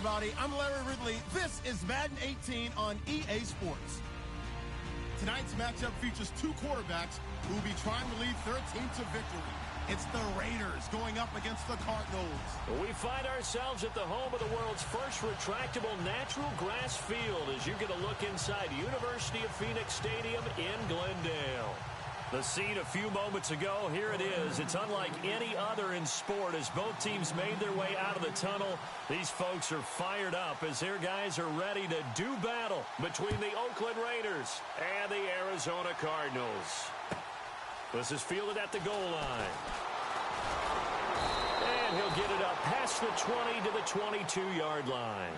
everybody. I'm Larry Ridley. This is Madden 18 on EA Sports. Tonight's matchup features two quarterbacks who will be trying to lead their team to victory. It's the Raiders going up against the Cardinals. We find ourselves at the home of the world's first retractable natural grass field as you get a look inside University of Phoenix Stadium in Glendale. The scene a few moments ago, here it is. It's unlike any other in sport as both teams made their way out of the tunnel. These folks are fired up as their guys are ready to do battle between the Oakland Raiders and the Arizona Cardinals. This is fielded at the goal line. And he'll get it up past the 20 to the 22-yard line.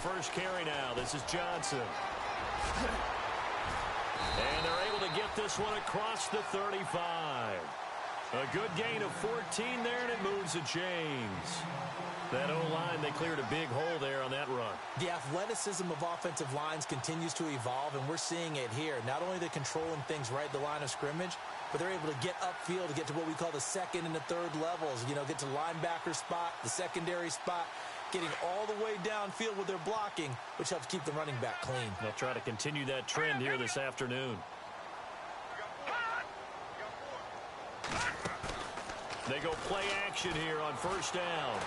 First carry now. This is Johnson. And they're able to get this one across the 35. A good gain of 14 there, and it moves the chains. That O-line, they cleared a big hole there on that run. The athleticism of offensive lines continues to evolve, and we're seeing it here. Not only they're controlling things right at the line of scrimmage, but they're able to get upfield to get to what we call the second and the third levels. You know, get to linebacker spot, the secondary spot, getting all the way downfield with their blocking, which helps keep the running back clean. They'll try to continue that trend here this afternoon. They go play action here on first down.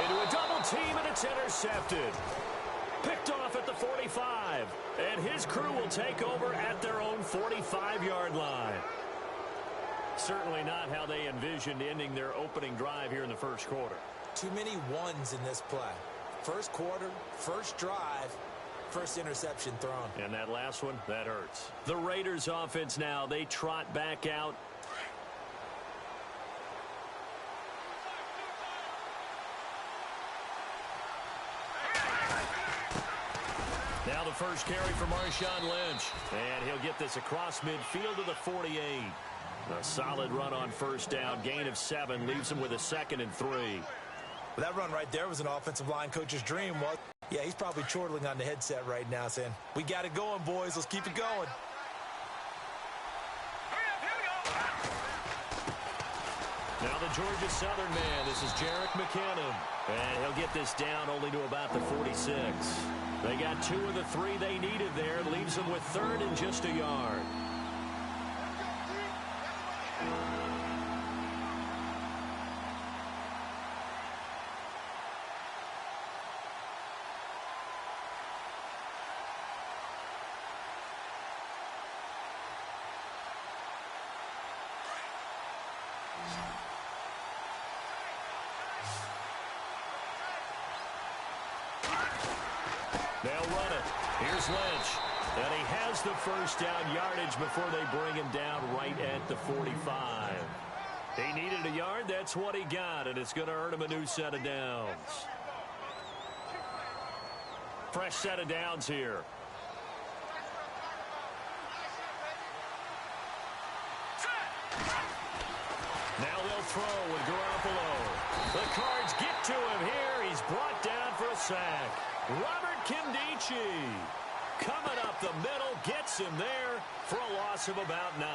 Into a double team, and it's intercepted. Picked off at the 45, and his crew will take over at their own 45-yard line. Certainly not how they envisioned ending their opening drive here in the first quarter. Too many ones in this play. First quarter, first drive, first interception thrown. And that last one, that hurts. The Raiders offense now, they trot back out. Now the first carry for Marshawn Lynch. And he'll get this across midfield to the 48. A solid run on first down. Gain of 7 leaves him with a 2nd and 3. Well, that run right there was an offensive line coach's dream. Well, yeah, he's probably chortling on the headset right now saying, we got it going, boys. Let's keep it going. Now the Georgia Southern man. This is Jerick McKinnon. And he'll get this down only to about the 46. They got 2 of the 3 they needed there. Leaves them with 3rd and just a yard. They'll run it. Here's Lynch. And he has the first down yardage before they bring him down right at the 45. He needed a yard. That's what he got, and it's going to earn him a new set of downs. Fresh set of downs here. Now they'll throw with Garoppolo. The Cards get to him here. He's brought down for a sack. Robert Kimdichie coming up the middle, gets him there for a loss of about 9.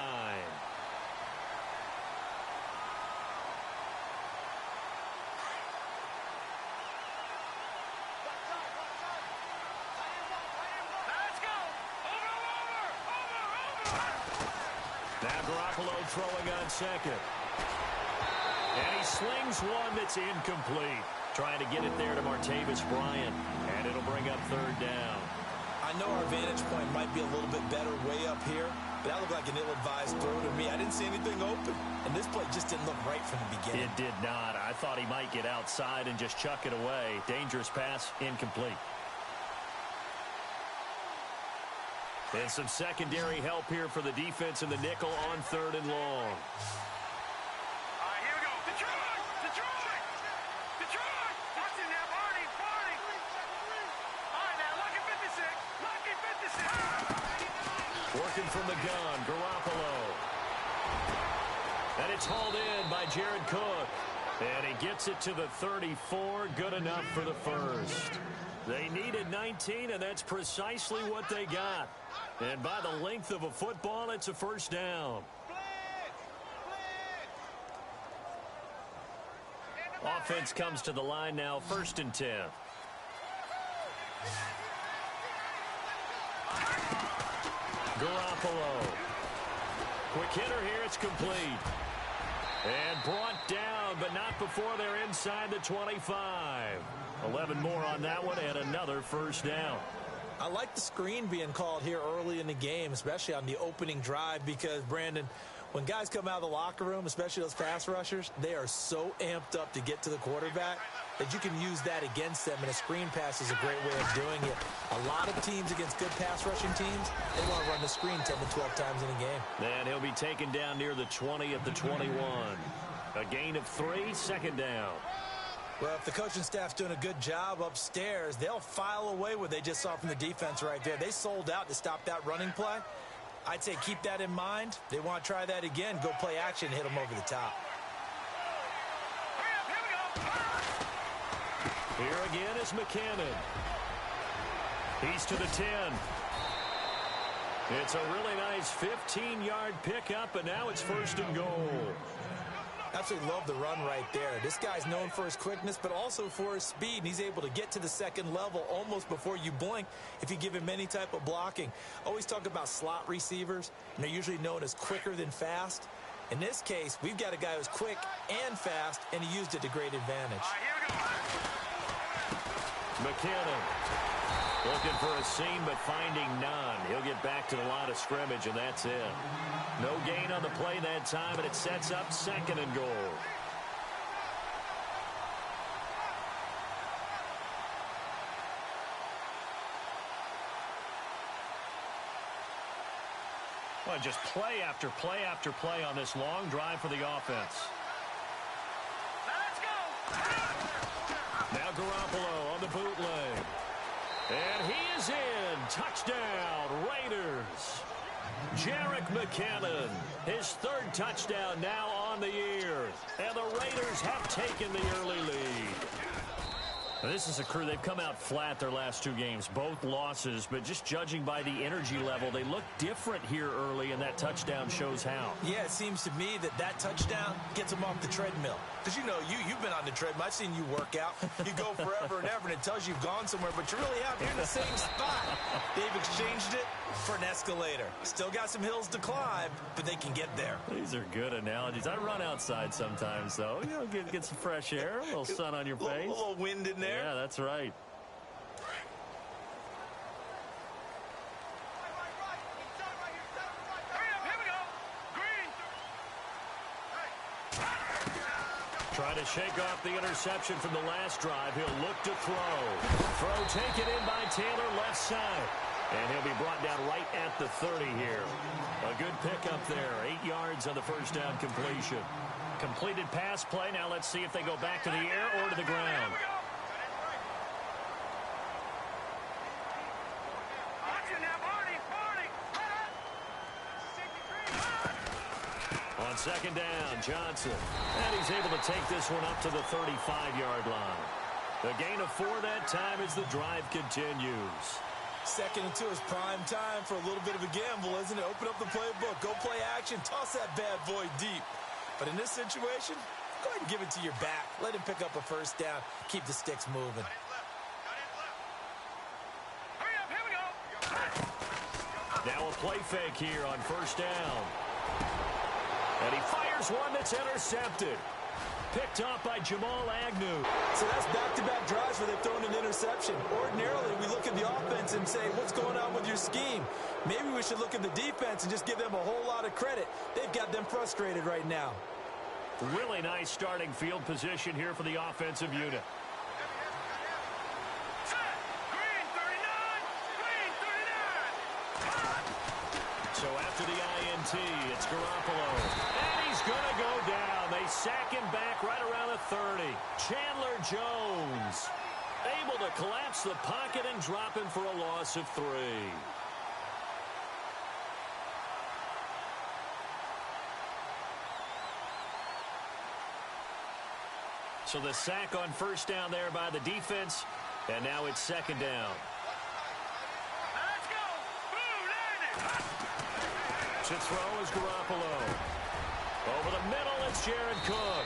Now Garoppolo throwing on second. And he slings one that's incomplete. Trying to get it there to Martavis Bryant. And it'll bring up 3rd down. I know our vantage point might be a little bit better way up here, but that looked like an ill-advised throw to me. I didn't see anything open. And this play just didn't look right from the beginning. It did not. I thought he might get outside and just chuck it away. Dangerous pass, incomplete. And some secondary help here for the defense in the nickel on 3rd and long. Here we go. Detroit! Detroit! Detroit! Working from the gun, Garoppolo. And it's hauled in by Jared Cook. And he gets it to the 34. Good enough for the first. They needed 19, and that's precisely what they got. And by the length of a football, it's a first down. Offense comes to the line now, 1st and 10. Garoppolo. Quick hitter here, it's complete. And brought down, but not before they're inside the 25. 11 more on that one, and another first down. I like the screen being called here early in the game, especially on the opening drive, because, Brandon, when guys come out of the locker room, especially those pass rushers, they are so amped up to get to the quarterback that you can use that against them, and a screen pass is a great way of doing it. A lot of teams against good pass rushing teams, they want to run the screen 10 to 12 times in a game. And he'll be taken down near the 20 at the 21. A gain of 3, 2nd down. Well, if the coaching staff's doing a good job upstairs, they'll file away what they just saw from the defense right there. They sold out to stop that running play. I'd say keep that in mind. They want to try that again. Go play action and hit them over the top. Here again is McKinnon. He's to the 10. It's a really nice 15-yard pickup, and now it's 1st and goal. Absolutely love the run right there. This guy's known for his quickness, but also for his speed. And he's able to get to the 2nd level almost before you blink if you give him any type of blocking. Always talk about slot receivers, and they're usually known as quicker than fast. In this case, we've got a guy who's quick and fast, and he used it to great advantage. McKinnon looking for a seam, but finding none. He'll get back to the line of scrimmage, and that's it. No gain on the play that time, and it sets up 2nd and goal. Well, just play after play after play on this long drive for the offense. Let's go! Now Garoppolo on the bootleg. And he is in. Touchdown, Raiders. Jerick McKinnon, his 3rd touchdown now on the year. And the Raiders have taken the early lead. Now, this is a crew, they've come out flat their last 2 games, both losses, but just judging by the energy level, they look different here early, and that touchdown shows how. Yeah, it seems to me that touchdown gets them off the treadmill. Because, you know, you've been on the treadmill. I've seen you work out. You go forever and ever, and it tells you you've gone somewhere, but you really haven't. You're in the same spot. They've exchanged it for an escalator. Still got some hills to climb, but they can get there. These are good analogies. I run outside sometimes, though. You know, get some fresh air, a little sun on your face. A little wind in there. Yeah, that's right. Trying to shake off the interception from the last drive. He'll look to throw. Throw taken in by Taylor, left side. And he'll be brought down right at the 30 here. A good pickup there. 8 yards on the first down completion. Completed pass play. Now let's see if they go back to the air or to the ground. On 2nd down, Johnson. And he's able to take this one up to the 35-yard line. The gain of 4 that time as the drive continues. 2nd and 2 is prime time for a little bit of a gamble, isn't it? Open up the playbook, go play action, toss that bad boy deep. But in this situation, go ahead and give it to your back. Let him pick up a first down. Keep the sticks moving. Now a play fake here on 1st down. And he fires one that's intercepted. Picked off by Jamal Agnew. So that's back-to-back drives where they've thrown an interception. Ordinarily, we look at the offense and say, what's going on with your scheme? Maybe we should look at the defense and just give them a whole lot of credit. They've got them frustrated right now. Really nice starting field position here for the offensive unit. So after the INT, it's Garoppolo. And he's going to go down. They sack him back right around the 30. Chandler Jones able to collapse the pocket and drop him for a loss of 3. So the sack on first down there by the defense, and now it's second down. Let's go. To throw is Garoppolo. Over the middle, it's Jared Cook.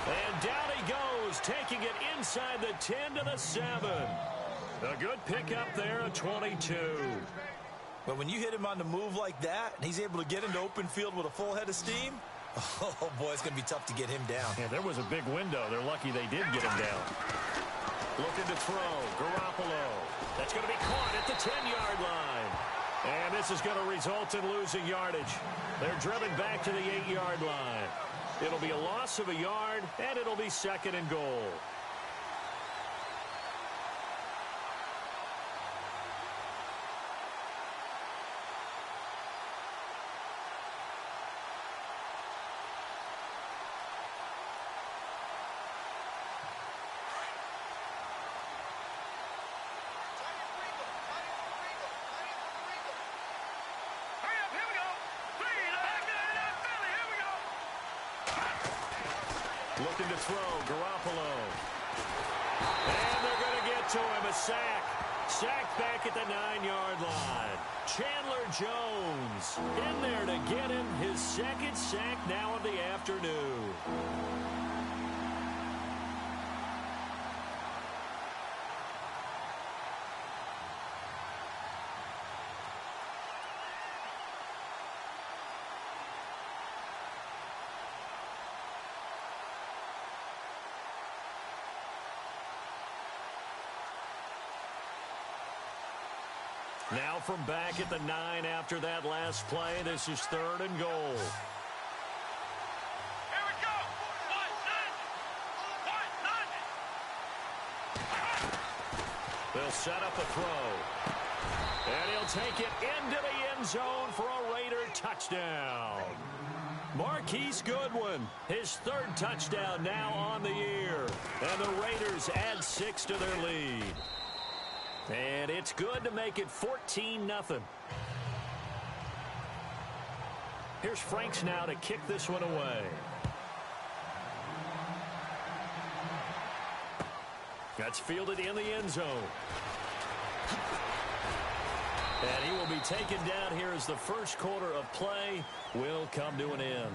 And down he goes, taking it inside the 10 to the 7. A good pickup there, a 22. But when you hit him on the move like that, and he's able to get into open field with a full head of steam, oh, boy, it's going to be tough to get him down. Yeah, there was a big window. They're lucky they did get him down. Looking to throw, Garoppolo. That's going to be caught at the 10-yard line. And this is going to result in losing yardage. They're driven back to the 8-yard line. It'll be a loss of a yard, and it'll be second and goal. Looking to throw, Garoppolo. And they're going to get to him, a sack. Sacked back at the 9-yard line. Chandler Jones in there to get him his second sack now of the afternoon. Now from back at the 9 after that last play, this is third and goal. Here we go. They'll set up a throw. And he'll take it into the end zone for a Raider touchdown. Marquise Goodwin, his third touchdown now on the year. And the Raiders add 6 to their lead. And it's good to make it 14-0. Here's Franks now to kick this one away. That's fielded in the end zone. And he will be taken down here as the first quarter of play will come to an end.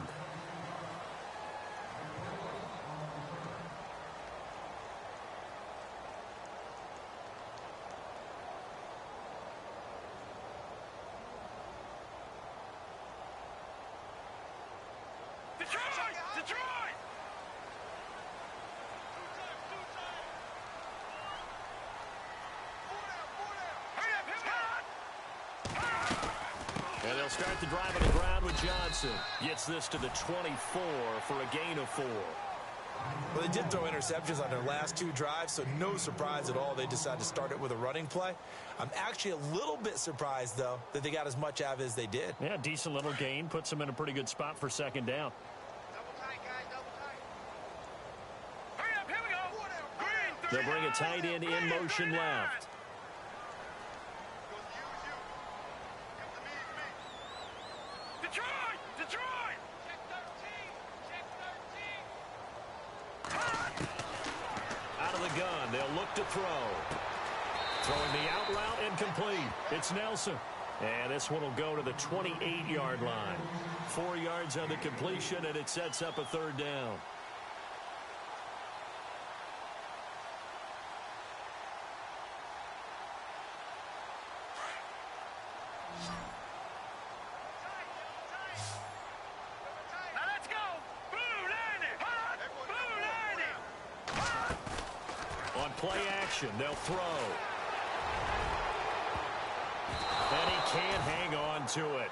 And they'll start the drive on the ground with Johnson. Gets this to the 24 for a gain of 4. Well, they did throw interceptions on their last 2 drives, so no surprise at all they decided to start it with a running play. I'm actually a little bit surprised, though, that they got as much out of it as they did. Yeah, decent little gain. Puts them in a pretty good spot for second down. Double tight, guys, double tight. Hurry up, here we go. They'll bring a tight end in motion left. Detroit! Detroit! Check 13! Check 13! Out of the gun, they'll look to throw. Throwing the out route incomplete. It's Nelson. And this one will go to the 28-yard line. 4 yards on the completion, and it sets up a third down. Play action, they'll throw. And he can't hang on to it.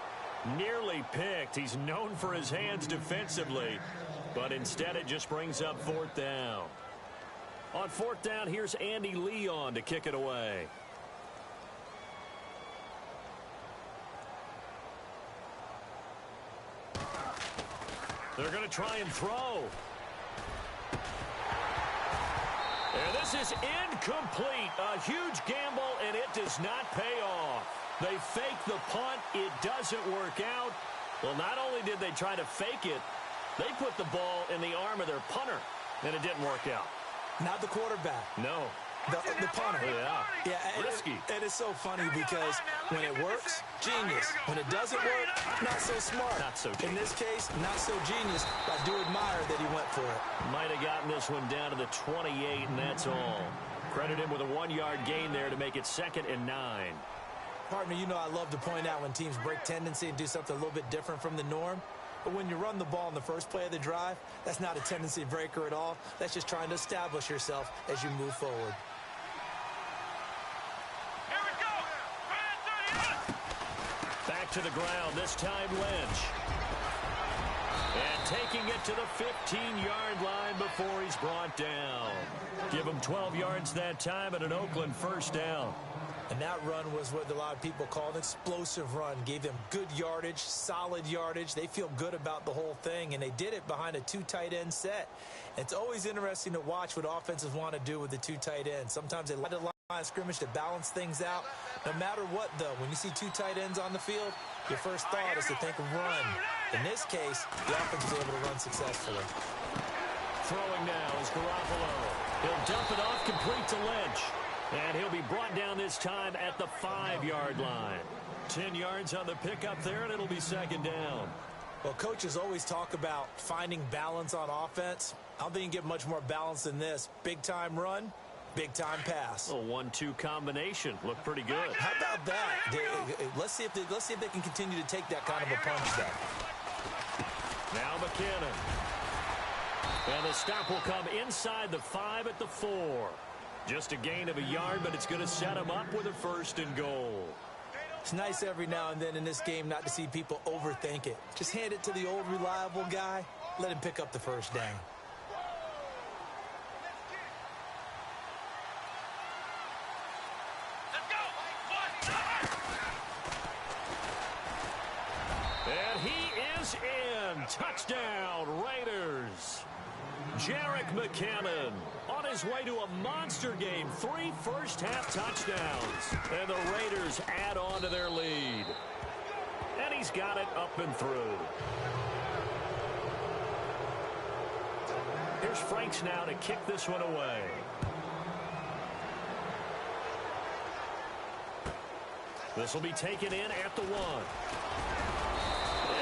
Nearly picked. He's known for his hands defensively, but instead it just brings up fourth down. On fourth down, here's Andy Leon to kick it away. They're going to try and throw. And this is incomplete. A huge gamble, and it does not pay off. They fake the punt. It doesn't work out. Well, not only did they try to fake it, they put the ball in the arm of their punter. And it didn't work out. Not the quarterback. No. The punter. Yeah. Risky. And it's so funny because when it works, genius. When it doesn't work, not so smart. Not so genius. In this case, not so genius. I do admire that he went for it. Might have gotten this one down to the 28, and that's all. Credit him with a 1-yard gain there to make it 2nd and 9. Partner, you know I love to point out when teams break tendency and do something a little bit different from the norm. But when you run the ball in the first play of the drive, that's not a tendency breaker at all. That's just trying to establish yourself as you move forward. Here we go. Back to the ground, this time Lynch. And taking it to the 15-yard line before he's brought down. Give him 12 yards that time and an Oakland first down. And that run was what a lot of people call an explosive run. Gave them good yardage, solid yardage. They feel good about the whole thing, and they did it behind a 2 tight end set. It's always interesting to watch what offenses want to do with the 2 tight ends. Sometimes they let the line of scrimmage to balance things out. No matter what, though, when you see 2 tight ends on the field, your first thought is to think of run. In this case, the offense was able to run successfully. Throwing now is Garoppolo. He'll dump it off complete to Lynch. And he'll be brought down this time at the 5-yard line. 10 yards on the pickup there, and it'll be 2nd down. Well, coaches always talk about finding balance on offense. I don't think you can get much more balance than this. Big-time run, big-time pass. A 1-2 combination. Looked pretty good. How about that? Let's see if they can continue to take that kind of a punch there. Now McKinnon. And the stop will come inside the 5 at the 4. Just a gain of a yard, but it's going to set him up with a 1st and goal. It's nice every now and then in this game not to see people overthink it. Just hand it to the old reliable guy. Let him pick up the 1st down. Let's go. And he is in. Touchdown, Raiders. Jerick McKinnon on his way to a monster game. 3 first-half touchdowns. And the Raiders add on to their lead. And he's got it up and through. Here's Franks now to kick this one away. This will be taken in at the 1.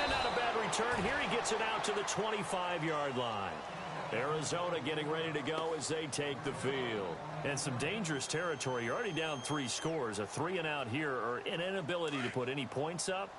And not a bad return here. He gets it out to the 25-yard line. Arizona getting ready to go as they take the field. And some dangerous territory. You're already down 3 scores. A 3-and-out here, or an inability to put any points up.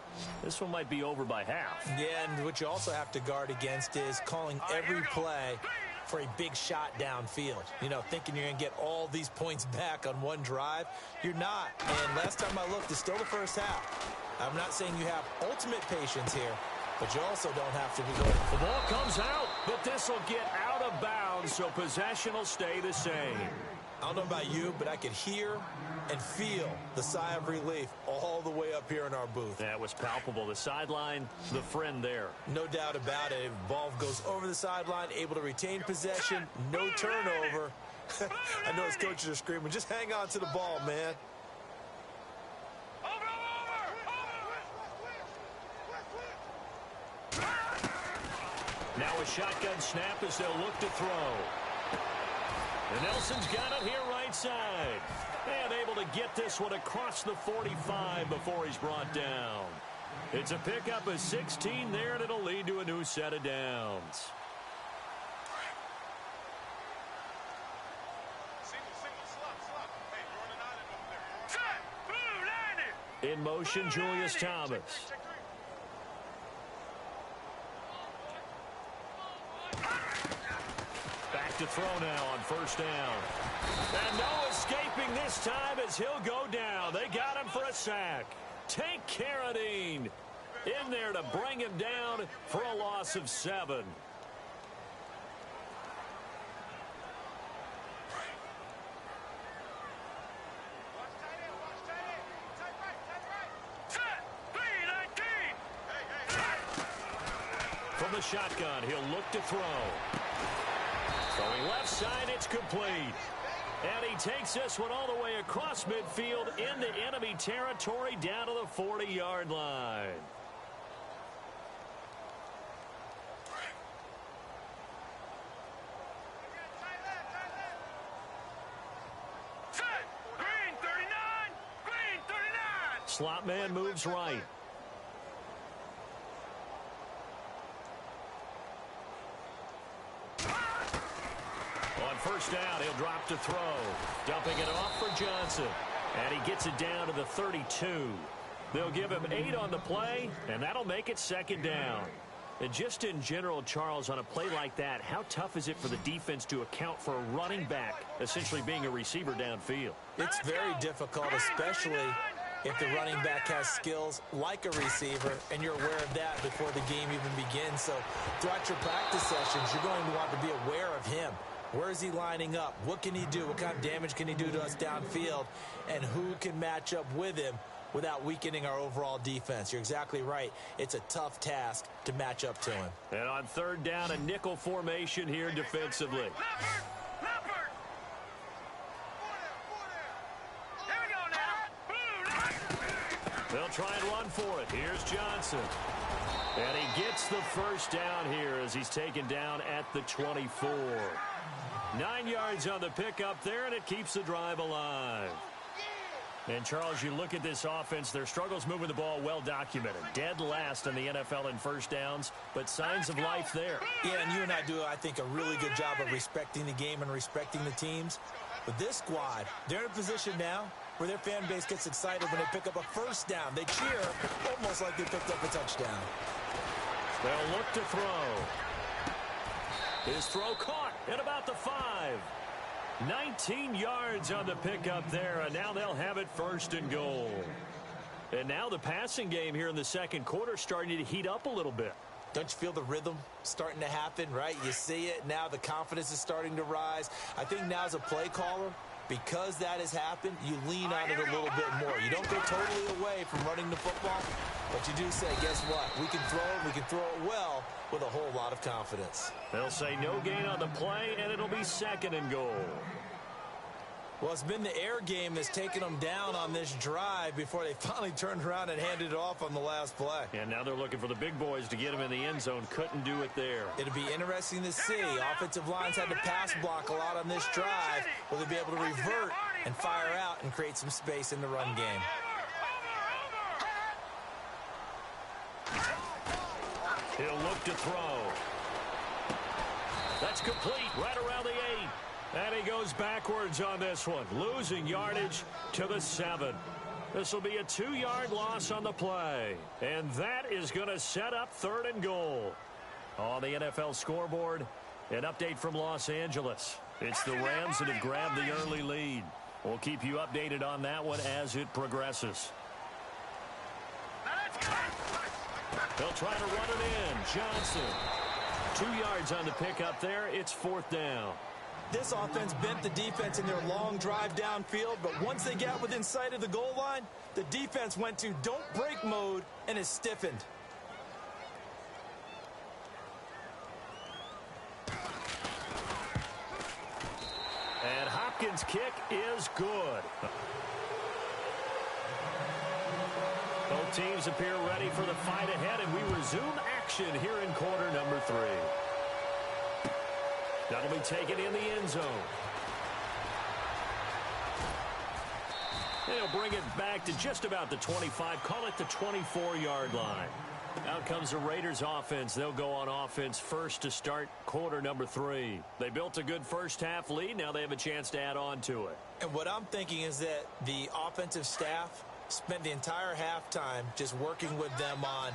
This one might be over by half. Yeah, and what you also have to guard against is calling every play for a big shot downfield. You know, thinking you're going to get all these points back on one drive. You're not. And last time I looked, it's still the first half. I'm not saying you have ultimate patience here, but you also don't have to be going. The ball comes out, but this will get out of bounds, so possession will stay the same. I don't know about you, but I could hear and feel the sigh of relief all the way up here in our booth. That was palpable. The sideline, the friend there. No doubt about it. Ball goes over the sideline, able to retain possession, no turnover. I know his coaches are screaming, just hang on to the ball, man. Now a shotgun snap as they'll look to throw. And Nelson's got it here right side. And able to get this one across the 45 before he's brought down. It's a pickup of 16 there, and it'll lead to a new set of downs. In motion, Julius Thomas. Back to throw now on first down. And no escaping this time as he'll go down. They got him for a sack. Take Carradine in there to bring him down for a loss of 7. From the shotgun, he'll look to throw. Throwing left side, it's complete. And he takes this one all the way across midfield into enemy territory down to the 40-yard line. Slot man moves right. On first down, he'll drop to throw. Dumping it off for Johnson. And he gets it down to the 32. They'll give him 8 on the play, and that'll make it second down. And just in general, Charles, on a play like that, how tough is it for the defense to account for a running back essentially being a receiver downfield? It's very difficult, especially if the running back has skills like a receiver, and you're aware of that before the game even begins. So throughout your practice sessions, you're going to want to be aware of him. Where is he lining up? What can he do? What kind of damage can he do to us downfield? And who can match up with him without weakening our overall defense? You're exactly right. It's a tough task to match up to him. And on third down, a nickel formation here defensively. They'll try and run for it. Here's Johnson. And he gets the first down here as he's taken down at the 24. 9 yards on the pickup there, and it keeps the drive alive. And, Charles, you look at this offense, their struggles moving the ball well documented. Dead last in the NFL in first downs, but signs of life there. Yeah, and you and I do, I think, a really good job of respecting the game and respecting the teams. But this squad, they're in a position now where their fan base gets excited when they pick up a first down. They cheer almost like they picked up a touchdown. They'll look to throw. His throw caught at about the 5. 19 yards on the pickup there, and now they'll have it first and goal. And now the passing game here in the second quarter starting to heat up a little bit. Don't you feel the rhythm starting to happen, right? You see it. Now the confidence is starting to rise. I think now as a play caller, because that has happened, you lean on it a little bit more. You don't go totally away from running the football, but you do say, guess what? We can throw it. We can throw it well with a whole lot of confidence. They'll say no gain on the play, and it'll be second and goal. Well, it's been the air game that's taken them down on this drive before they finally turned around and handed it off on the last play. And now they're looking for the big boys to get them in the end zone. Couldn't do it there. It'll be interesting to see. Offensive lines had to pass block a lot on this drive. Will they be able to revert and fire out and create some space in the run game? He'll look to throw. That's complete right around the 8. And he goes backwards on this one, losing yardage to the 7. This will be a 2-yard loss on the play. And that is going to set up third and goal. On the NFL scoreboard, an update from Los Angeles. It's the Rams that have grabbed the early lead. We'll keep you updated on that one as it progresses. They'll try to run it in. Johnson. 2 yards on the pickup there. It's fourth down. This offense bent the defense in their long drive downfield, but once they got within sight of the goal line, the defense went to don't break mode and is stiffened. And Hopkins' kick is good. Both teams appear ready for the fight ahead, and we resume action here in quarter number 3. That'll be taken in the end zone. They'll bring it back to just about the 25. Call it the 24-yard line. Out comes the Raiders offense. They'll go on offense first to start quarter number 3. They built a good first-half lead. Now they have a chance to add on to it. And what I'm thinking is that the offensive staff spent the entire halftime just working with them on,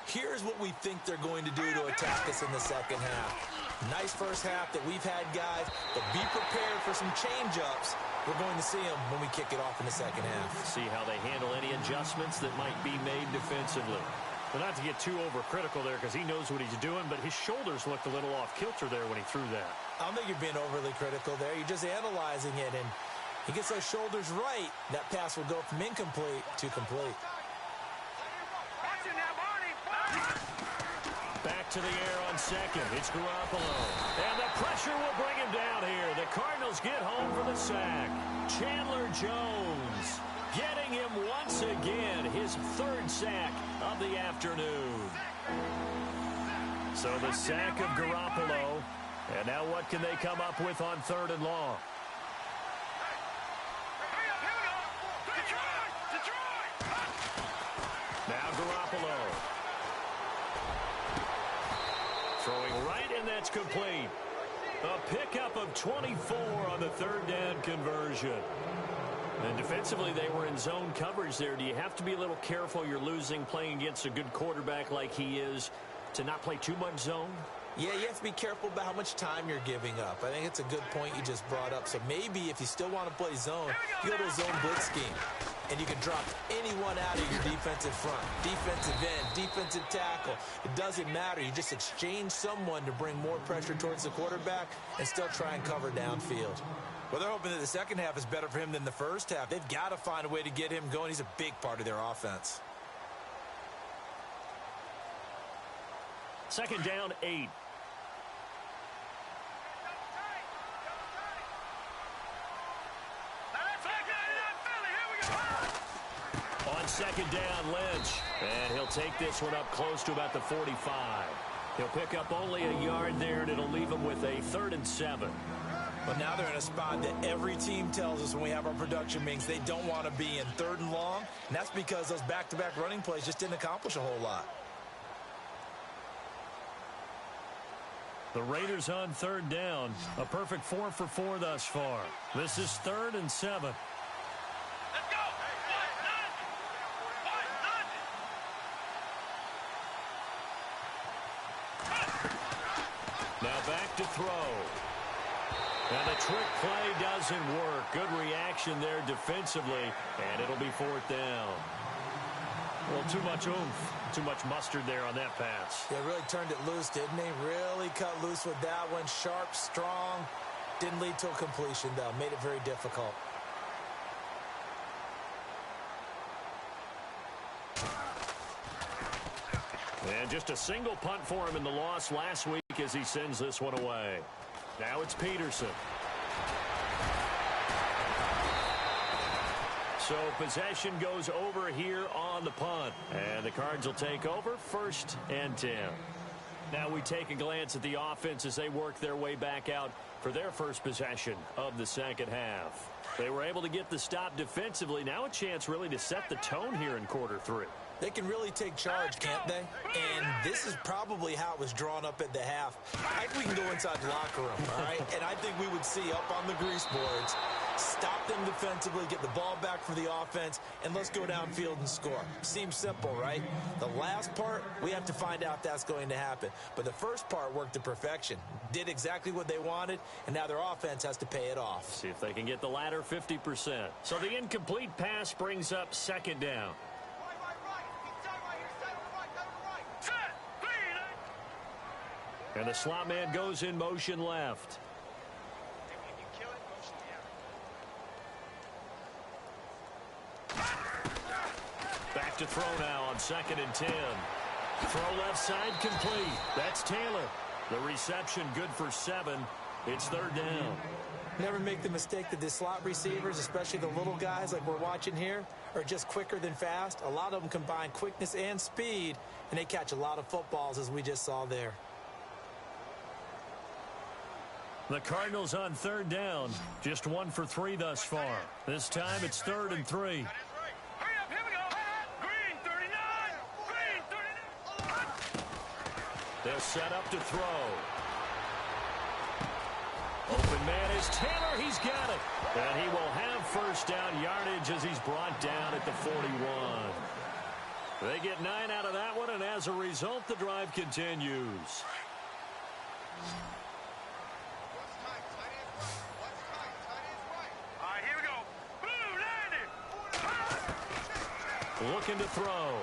here's what we think they're going to do to attack us in the second half. Nice first half that we've had, guys, but be prepared for some change-ups. We're going to see them when we kick it off in the second half. See how they handle any adjustments that might be made defensively. Well, not to get too overcritical there because he knows what he's doing, but his shoulders looked a little off-kilter there when he threw that. I don't think you're being overly critical there. You're just analyzing it, and he gets those shoulders right. That pass will go from incomplete to complete. Back to the air on second. It's Garoppolo. And the pressure will bring him down here. The Cardinals get home for the sack. Chandler Jones getting him once again. His third sack of the afternoon. So the sack of Garoppolo. And now what can they come up with on third and long? Garoppolo. Throwing right, and that's complete. A pickup of 24 on the third down conversion. And defensively, they were in zone coverage there. Do you have to be a little careful? You're losing playing against a good quarterback like he is to not play too much zone? Yeah, you have to be careful about how much time you're giving up. I think it's a good point you just brought up. So maybe if you still want to play zone, you go to a zone blitz scheme. And you can drop anyone out of your defensive front, defensive end, defensive tackle. It doesn't matter. You just exchange someone to bring more pressure towards the quarterback and still try and cover downfield. Well, they're hoping that the second half is better for him than the first half. They've got to find a way to get him going. He's a big part of their offense. Second down, 8. On second down, Lynch. And he'll take this one up close to about the 45. He'll pick up only a yard there, and it'll leave him with a 3rd and 7. But now they're in a spot that every team tells us when we have our production meetings they don't want to be in, 3rd and long. And that's because those back-to-back running plays just didn't accomplish a whole lot. The Raiders on 3rd down. A perfect 4 for 4 thus far. This is 3rd and 7. Let's go! Now back to throw. And the trick play doesn't work. Good reaction there defensively, and it'll be 4th down. Well, too much oomph, too much mustard there on that pass. They really turned it loose, didn't they? Really cut loose with that one. Sharp, strong. Didn't lead to a completion, though. Made it very difficult. And just a single punt for him in the loss last week as he sends this one away. Now it's Peterson. So possession goes over here on the punt. And the Cards will take over 1st and 10. Now we take a glance at the offense as they work their way back out for their first possession of the second half. They were able to get the stop defensively. Now a chance really to set the tone here in quarter 3. They can really take charge, can't they? And this is probably how it was drawn up at the half. I think we can go inside the locker room, all right? And I think we would see up on the grease boards, stop them defensively, get the ball back for the offense, and let's go downfield and score. Seems simple, right? The last part, we have to find out if that's going to happen. But the first part worked to perfection. Did exactly what they wanted, and now their offense has to pay it off. See if they can get the latter 50%. So the incomplete pass brings up 2nd down. And the slot man goes in motion left. Back to throw now on 2nd and 10. Throw left side complete. That's Taylor. The reception good for 7. It's 3rd down. Never make the mistake that the slot receivers, especially the little guys like we're watching here, are just quicker than fast. A lot of them combine quickness and speed, and they catch a lot of footballs as we just saw there. The Cardinals on 3rd down. Just 1 for 3 thus far. This time it's 3rd and 3. Hurry up, here we go. Green 39. Green 39. They'll set up to throw. Open man is Taylor. He's got it. And he will have 1st down yardage as he's brought down at the 41. They get 9 out of that one, and as a result, the drive continues. Looking to throw.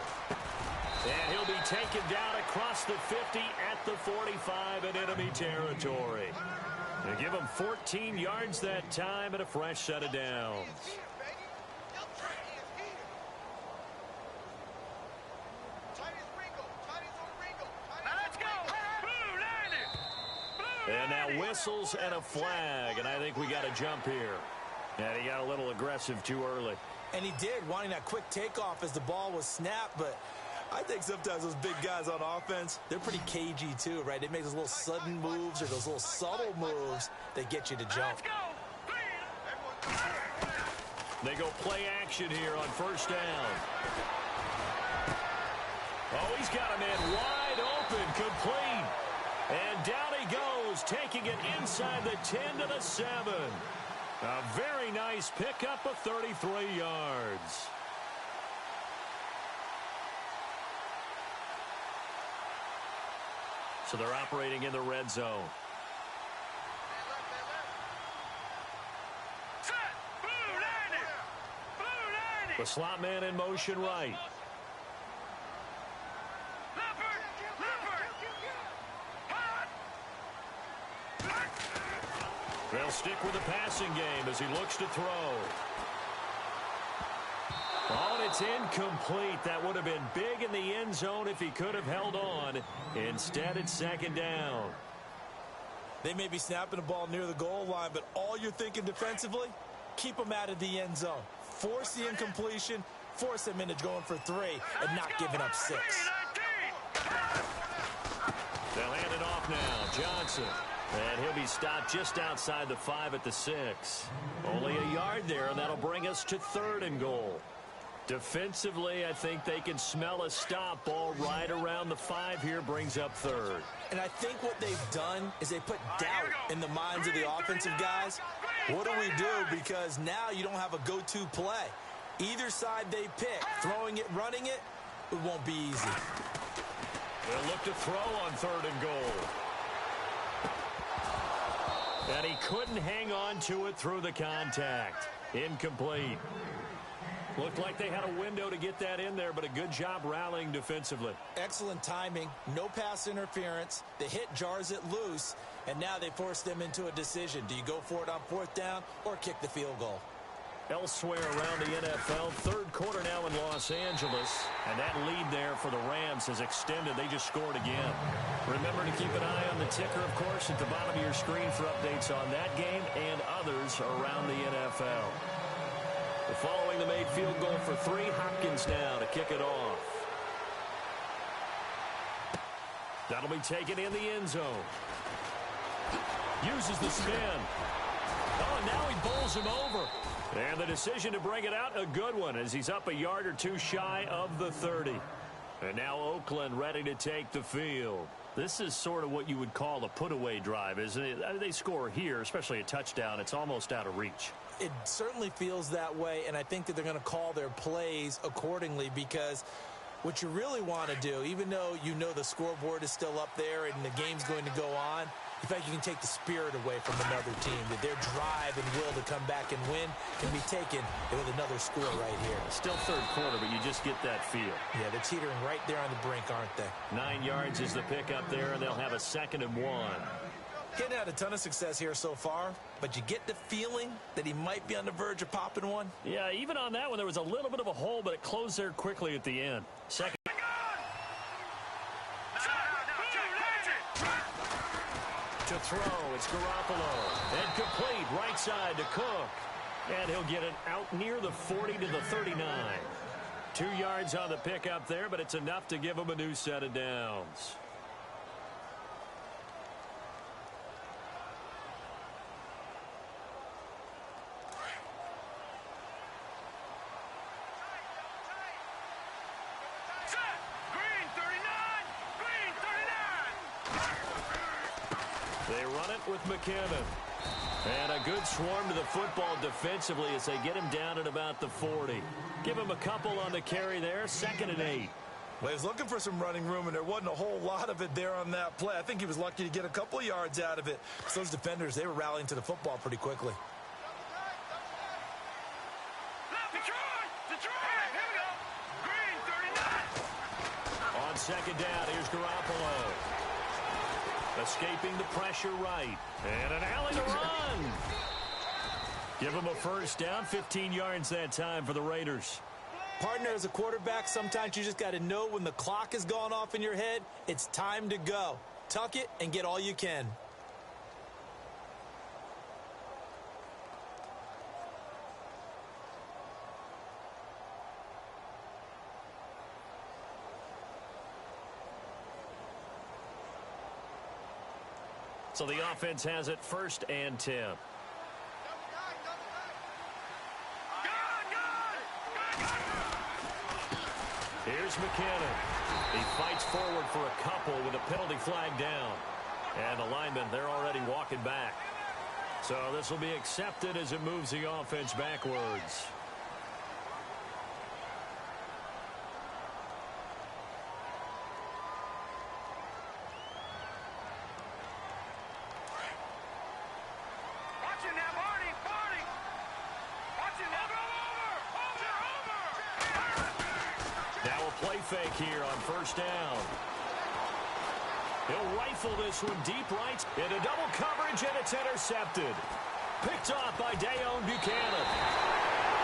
And he'll be taken down across the 50 at the 45 in enemy territory. They give him 14 yards that time and a fresh set of downs. And now whistles and a flag, and I think we got a jump here. And he got a little aggressive too early. And he did, wanting that quick takeoff as the ball was snapped, but I think sometimes those big guys on offense, they're pretty cagey too, right? They make those little sudden moves or those little subtle moves that get you to jump. They go play action here on 1st down. He's got a man wide open, complete. And down he goes, taking it inside the 10 to the 7. A very nice pickup of 33 yards. So they're operating in the red zone. The slot man in motion right. They'll stick with the passing game as he looks to throw. Oh, and it's incomplete. That would have been big in the end zone if he could have held on. Instead, it's second down. They may be snapping the ball near the goal line, but all you're thinking defensively, keep them out of the end zone. Force the incompletion, force them into going for 3, and not giving up 6. They'll hand it off now. Johnson. And he'll be stopped just outside the 5 at the 6. Only a yard there, and that'll bring us to 3rd and goal. Defensively, I think they can smell a stop. Ball right around the 5 here brings up 3rd. And I think what they've done is they put doubt in the minds of the offensive guys. What do we do? Because now you don't have a go-to play. Either side they pick, throwing it, running it, it won't be easy. They'll look to throw on 3rd and goal. And he couldn't hang on to it through the contact. Incomplete. Looked like they had a window to get that in there, but a good job rallying defensively. Excellent timing, no pass interference. The hit jars it loose, and now they force them into a decision. Do you go for it on 4th down or kick the field goal? Elsewhere around the NFL, 3rd quarter now in Los Angeles, and that lead there for the Rams has extended. They just scored again. Remember to keep an eye on the ticker, of course, at the bottom of your screen for updates on that game and others around the NFL. Following the made field goal for 3, Hopkins now to kick it off. That'll be taken in the end zone. Uses the spin. Oh, and now he bowls him over. And the decision to bring it out, a good one, as he's up a yard or 2 shy of the 30. And now Oakland ready to take the field. This is sort of what you would call a put-away drive, isn't it? They score here, especially a touchdown. It's almost out of reach. It certainly feels that way, and I think that they're going to call their plays accordingly, because what you really want to do, even though you know the scoreboard is still up there and the game's going to go on, in fact, you can take the spirit away from another team, that their drive and will to come back and win can be taken with another score right here. Still 3rd quarter, but you just get that feel. Yeah, they're teetering right there on the brink, aren't they? 9 yards is the pickup there, and they'll have a 2nd and 1. Getting had a ton of success here so far, but you get the feeling that he might be on the verge of popping one. Yeah, even on that one, there was a little bit of a hole, but it closed there quickly at the end. Second. To throw, it's Garoppolo. And complete, right side to Cook. And he'll get it out near the 40 to the 39. 2 yards on the pickup there, but it's enough to give him a new set of downs. They run it with McKinnon. And a good swarm to the football defensively as they get him down at about the 40. Give him a couple on the carry there. 2nd and 8. Well, he was looking for some running room, and there wasn't a whole lot of it there on that play. I think he was lucky to get a couple of yards out of it. So those defenders, they were rallying to the football pretty quickly. On 2nd down, here's Garoppolo. Escaping the pressure right. And an alley to run. Give him a 1st down, 15 yards that time for the Raiders. Partner, as a quarterback, sometimes you just got to know when the clock has gone off in your head, it's time to go. Tuck it and get all you can. So the offense has it 1st and 10. Here's McKinnon. He fights forward for a couple with a penalty flag down. And the linemen, they're already walking back. So this will be accepted as it moves the offense backwards. Now a play fake here on first down. He'll rifle this one deep right into double coverage, and it's intercepted. Picked off by Dayon Buchanan.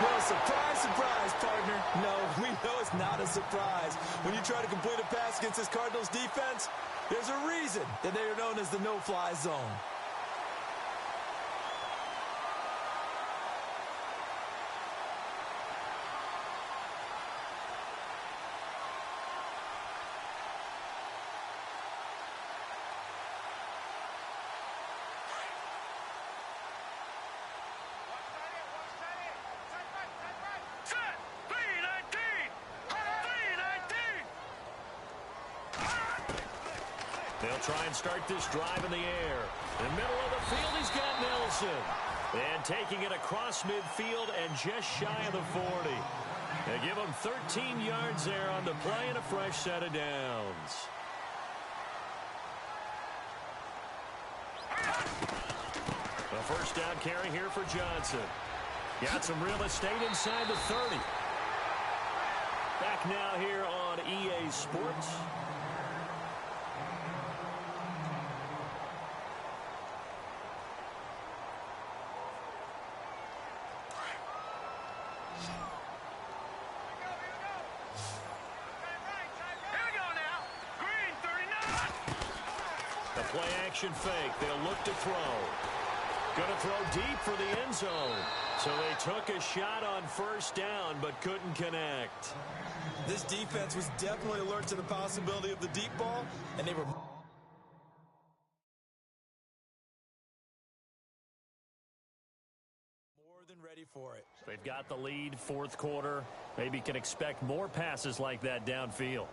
Well, surprise, surprise, partner. No, we know it's not a surprise. When you try to complete a pass against this Cardinals defense, there's a reason that they are known as the no-fly zone. They'll try and start this drive in the air. In the middle of the field, he's got Nelson. And taking it across midfield and just shy of the 40. They give him 13 yards there on the play and a fresh set of downs. A first down carry here for Johnson. Got some real estate inside the 30. Back now here on EA Sports. Play-action fake. They'll look to throw. Going to throw deep for the end zone. So they took a shot on first down, but couldn't connect. This defense was definitely alert to the possibility of the deep ball, and they were more than ready for it. They've got the lead, fourth quarter. Maybe can expect more passes like that downfield.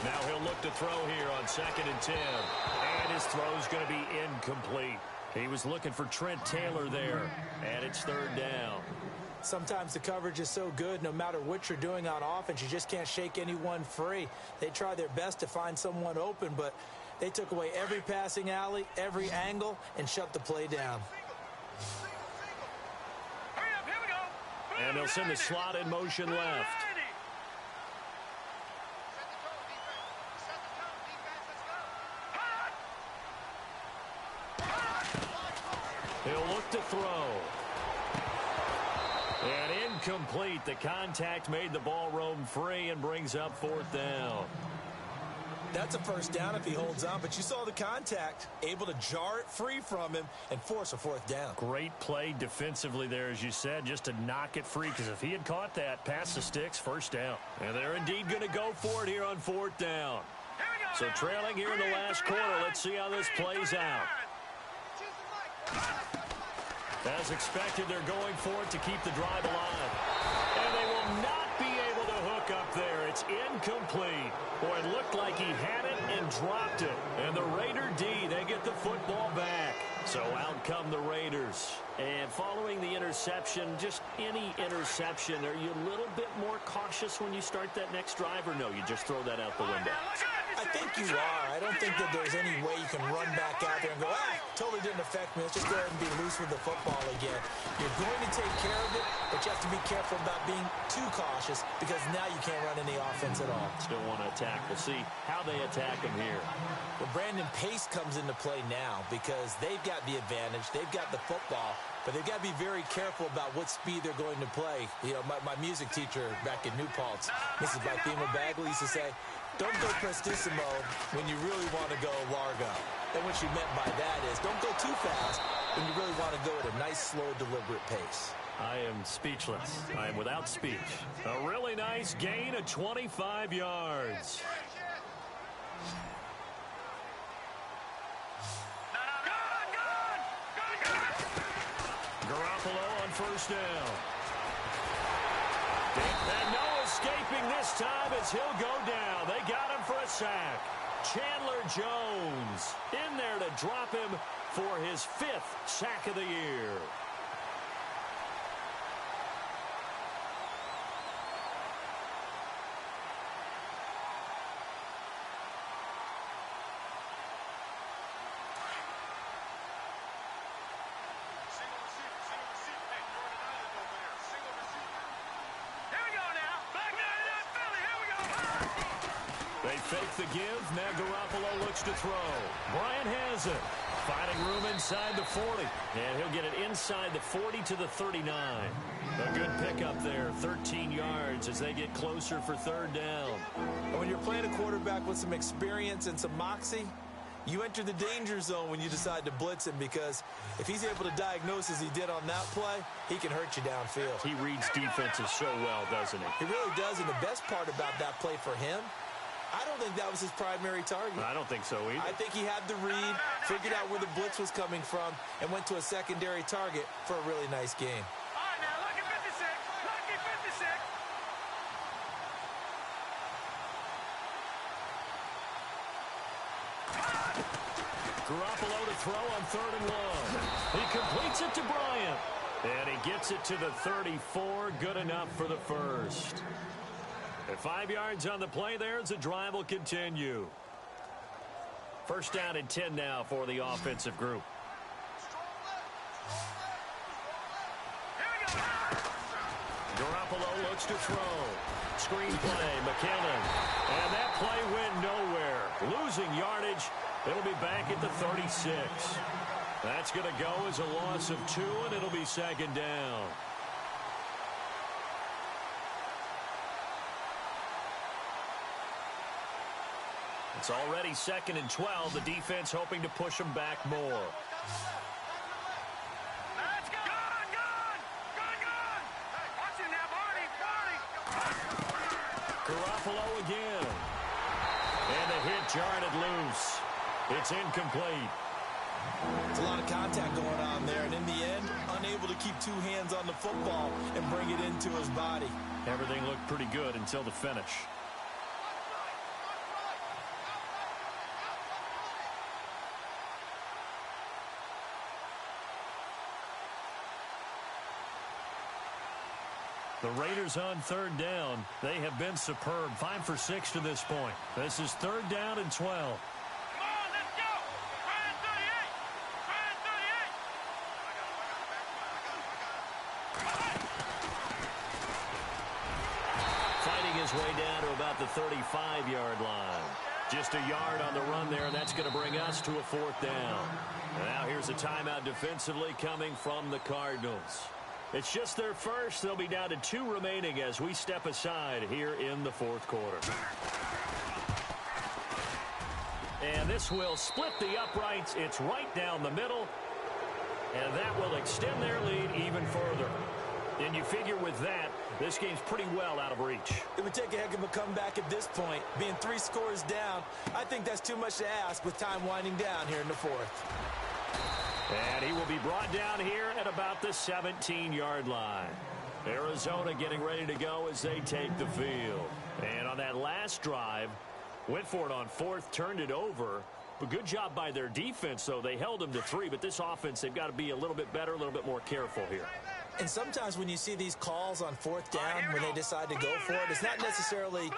Now he'll look to throw here on 2nd and 10. And his throw's going to be incomplete. He was looking for Trent Taylor there. And it's 3rd down. Sometimes the coverage is so good, no matter what you're doing on offense, you just can't shake anyone free. They try their best to find someone open, but they took away every passing alley, every angle, and shut the play down. And they'll send the slot in motion left. He'll look to throw. And incomplete. The contact made the ball roam free and brings up 4th down. That's a first down if he holds on, but you saw the contact, able to jar it free from him and force a 4th down. Great play defensively there, as you said, just to knock it free, because if he had caught that, past the sticks, first down. And they're indeed going to go for it here on 4th down. So trailing here in the last quarter, let's see how this plays out. As expected, they're going for it to keep the drive alive. And they will not be able to hook up there. It's incomplete. Boy, it looked like he had it and dropped it. And the Raider D, they get the football back. So out come the Raiders. And following the interception, just any interception, are you a little bit more cautious when you start that next drive, or no, you just throw that out the window? I think you are. I don't think that there's any way you can run back out there and go, totally didn't affect me. Let's just go ahead and be loose with the football again. You're going to take care of it, but you have to be careful about being too cautious, because now you can't run any offense at all. Still want to attack. We'll see how they attack him here. Well, Brandon, pace comes into play now because they've got the advantage. They've got the football, but they've got to be very careful about what speed they're going to play. You know, my music teacher back in New Paltz, Mrs. Bithema Bagley, used to say, don't go prestissimo when you really want to go largo. And what she meant by that is don't go too fast when you really want to go at a nice, slow, deliberate pace. I am speechless. I am without speech. A really nice gain of 25 yards. first down. And no escaping this time as he'll go down. They got him for a sack. Chandler Jones in there to drop him for his 5th sack of the year. They fake the give. Now Garoppolo looks to throw. Bryant has it. Finding room inside the 40. And he'll get it inside the 40 to the 39. A good pickup there. 13 yards as they get closer for 3rd down. And when you're playing a quarterback with some experience and some moxie, you enter the danger zone when you decide to blitz him, because if he's able to diagnose as he did on that play, he can hurt you downfield. He reads defenses so well, doesn't he? He really does, and the best part about that play for him, I don't think that was his primary target. I don't think so either. I think he had the read, figured out where the blitz was coming from, and went to a secondary target for a really nice game. All right, now, lucky 56. Lucky 56. Garoppolo to throw on 3rd and 1. He completes it to Bryant. And he gets it to the 34. Good enough for the first. And 5 yards on the play there as the drive will continue. First down and 10 now for the offensive group. Garoppolo looks to throw. Screen play, McKinnon. And that play went nowhere. Losing yardage. It'll be back at the 36. That's going to go as a loss of 2, and it'll be 2nd down. It's already 2nd and 12. The defense hoping to push them back more. Let's go! Gone! Watch it now, Barney! Garoppolo again. And the hit jarred it loose. It's incomplete. It's a lot of contact going on there, and in the end, unable to keep 2 hands on the football and bring it into his body. Everything looked pretty good until the finish. The Raiders on 3rd down. They have been superb. 5 for 6 to this point. This is 3rd down and 12. Come on, let's go! Brian 38! Fighting his way down to about the 35-yard line. Just a yard on the run there, and that's going to bring us to a 4th down. Now here's a timeout defensively coming from the Cardinals. It's just their first. They'll be down to 2 remaining as we step aside here in the 4th quarter. And this will split the uprights. It's right down the middle. And that will extend their lead even further. And you figure with that, this game's pretty well out of reach. It would take a heck of a comeback at this point. Being 3 scores down, I think that's too much to ask with time winding down here in the 4th. And he will be brought down here at about the 17-yard line. Arizona getting ready to go as they take the field. And on that last drive, went for it on 4th, turned it over. But good job by their defense, though. They held them to 3, but this offense, they've got to be a little bit better, a little bit more careful here. And sometimes when you see these calls on 4th down, when they decide to go for it, it's not necessarily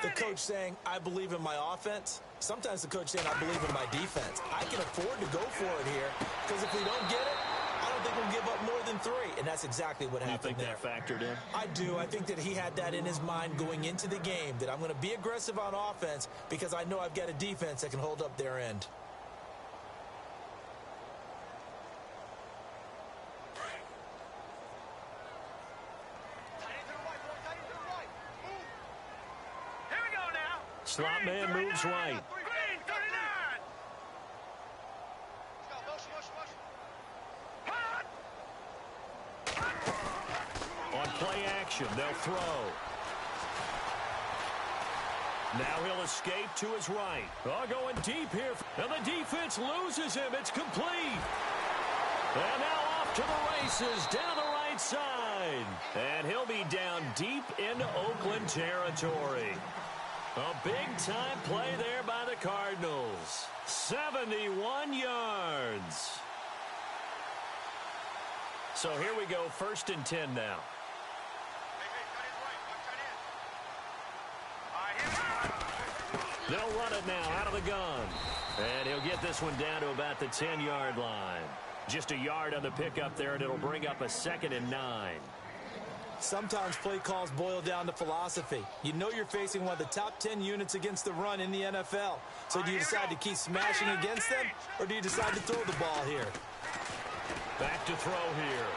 the coach saying, I believe in my offense. Sometimes the coach saying, I believe in my defense. I can afford to go for it here, because if we don't get it, I don't think we'll give up more than 3. And that's exactly what happened there. You think that factored in? I do. I think that he had that in his mind going into the game, that I'm going to be aggressive on offense because I know I've got a defense that can hold up their end. Here we go now. Slot man moves right. Green 39. On play action, they'll throw. Now he'll escape to his right. Oh, going deep here. And the defense loses him. It's complete. And now off to the races down the right right side. And he'll be down deep into Oakland territory. A big-time play there by the Cardinals. 71 yards. So here we go, 1st and 10 now. They'll run it now out of the gun. And he'll get this one down to about the 10-yard line. Just a yard on the pickup there, and it'll bring up a 2nd and 9. Sometimes play calls boil down to philosophy. You know you're facing one of the top 10 units against the run in the NFL. So do you decide to keep smashing against them, or do you decide to throw the ball here? Back to throw here.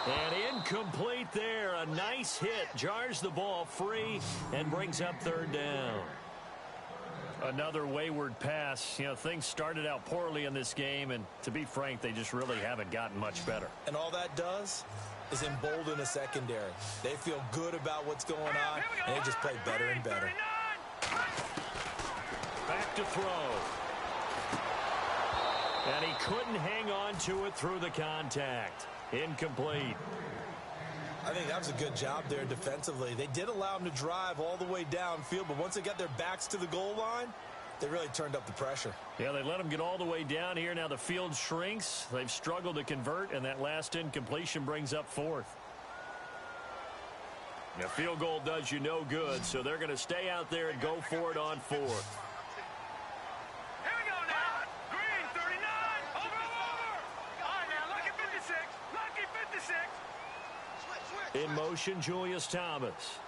And incomplete there. A nice hit. Jars the ball free and brings up 3rd down. Another wayward pass. You know, things started out poorly in this game, and to be frank, they just really haven't gotten much better. And all that does is embolden a secondary. They feel good about what's going on, and they just play better and better. Back to throw. And he couldn't hang on to it through the contact. Incomplete. I think that was a good job there defensively. They did allow them to drive all the way downfield, but once they got their backs to the goal line, they really turned up the pressure. Yeah, they let them get all the way down here. Now the field shrinks. They've struggled to convert, and that last incompletion brings up 4th. Now, field goal does you no good, so they're going to stay out there and go for it on 4th. In motion, Julius Thomas.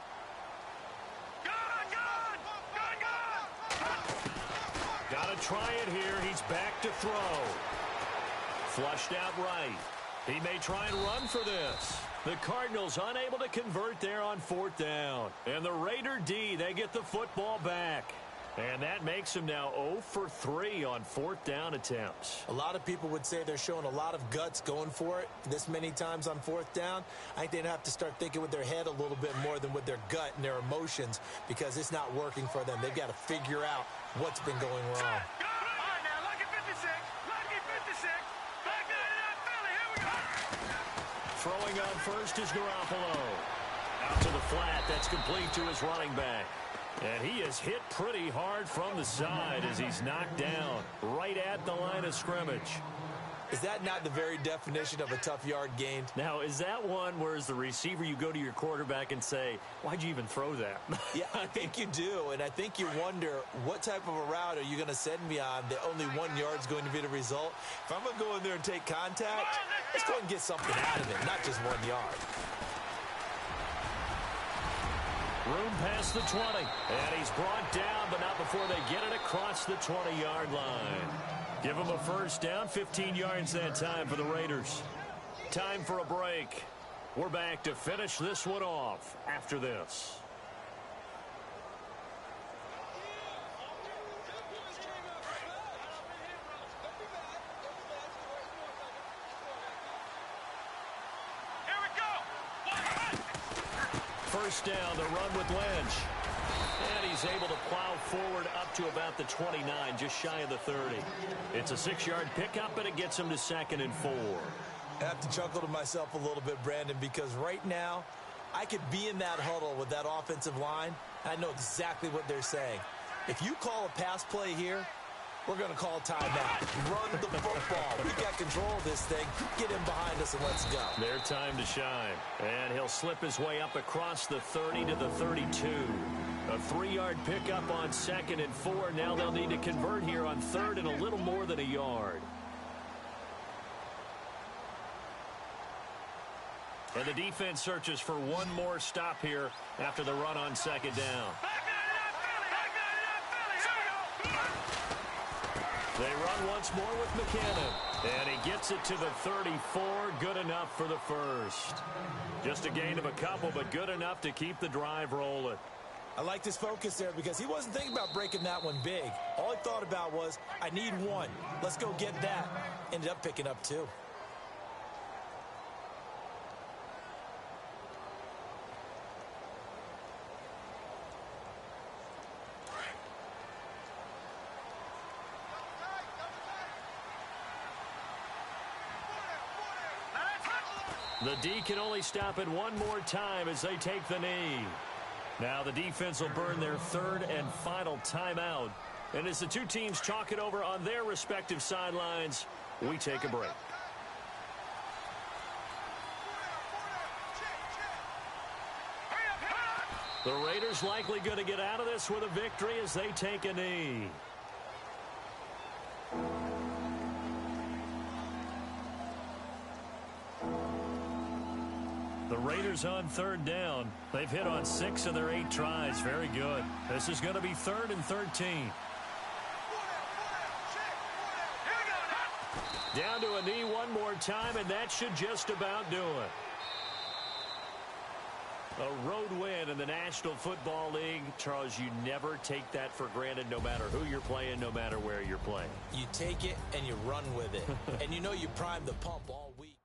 Got to try it here. He's back to throw. Flushed out right. He may try and run for this. The Cardinals unable to convert there on 4th down. And the Raider D, they get the football back. And that makes him now 0 for 3 on 4th down attempts. A lot of people would say they're showing a lot of guts going for it this many times on 4th down. I think they'd have to start thinking with their head a little bit more than with their gut and their emotions, because it's not working for them. They've got to figure out what's been going wrong. Throwing on first is Garoppolo. Out to the flat. That's complete to his running back. And he is hit pretty hard from the side as he's knocked down right at the line of scrimmage. Is that not the very definition of a tough yard gained? Now, is that one where as the receiver you go to your quarterback and say, why'd you even throw that? Yeah, I think you do. And I think you wonder, what type of a route are you going to send me on that only 1 yard's going to be the result? If I'm going to go in there and take contact, let's go and get something out of it, not just 1 yard. Room past the 20. And he's brought down, but not before they get it across the 20-yard line. Give him a first down, 15 yards that time for the Raiders. Time for a break. We're back to finish this one off after this. First down, the run with Lynch. And he's able to plow forward up to about the 29, just shy of the 30. It's a 6-yard pickup, and it gets him to 2nd and 4. I have to chuckle to myself a little bit, Brandon, because right now I could be in that huddle with that offensive line, and I know exactly what they're saying. If you call a pass play here, we're going to call timeout. Run the football. We've got control of this thing. Get him behind us and let's go. Their time to shine. And he'll slip his way up across the 30 to the 32. A 3-yard pickup on 2nd and 4. Now they'll need to convert here on 3rd and a little more than a yard. And the defense searches for one more stop here after the run on 2nd down. They run once more with McKinnon. And he gets it to the 34. Good enough for the first. Just a gain of a couple, but good enough to keep the drive rolling. I like this focus there because he wasn't thinking about breaking that one big. All he thought about was, I need one. Let's go get that. Ended up picking up 2. The D can only stop it one more time as they take the knee. Now the defense will burn their third and final timeout. And as the two teams chalk it over on their respective sidelines, we take a break. The Raiders likely going to get out of this with a victory as they take a knee. The Raiders on third down. They've hit on 6 of their 8 tries. Very good. This is going to be 3rd and 13. Down to a knee one more time, and that should just about do it. A road win in the National Football League. Charles, you never take that for granted no matter who you're playing, no matter where you're playing. You take it and you run with it. And you know you prime the pump all week.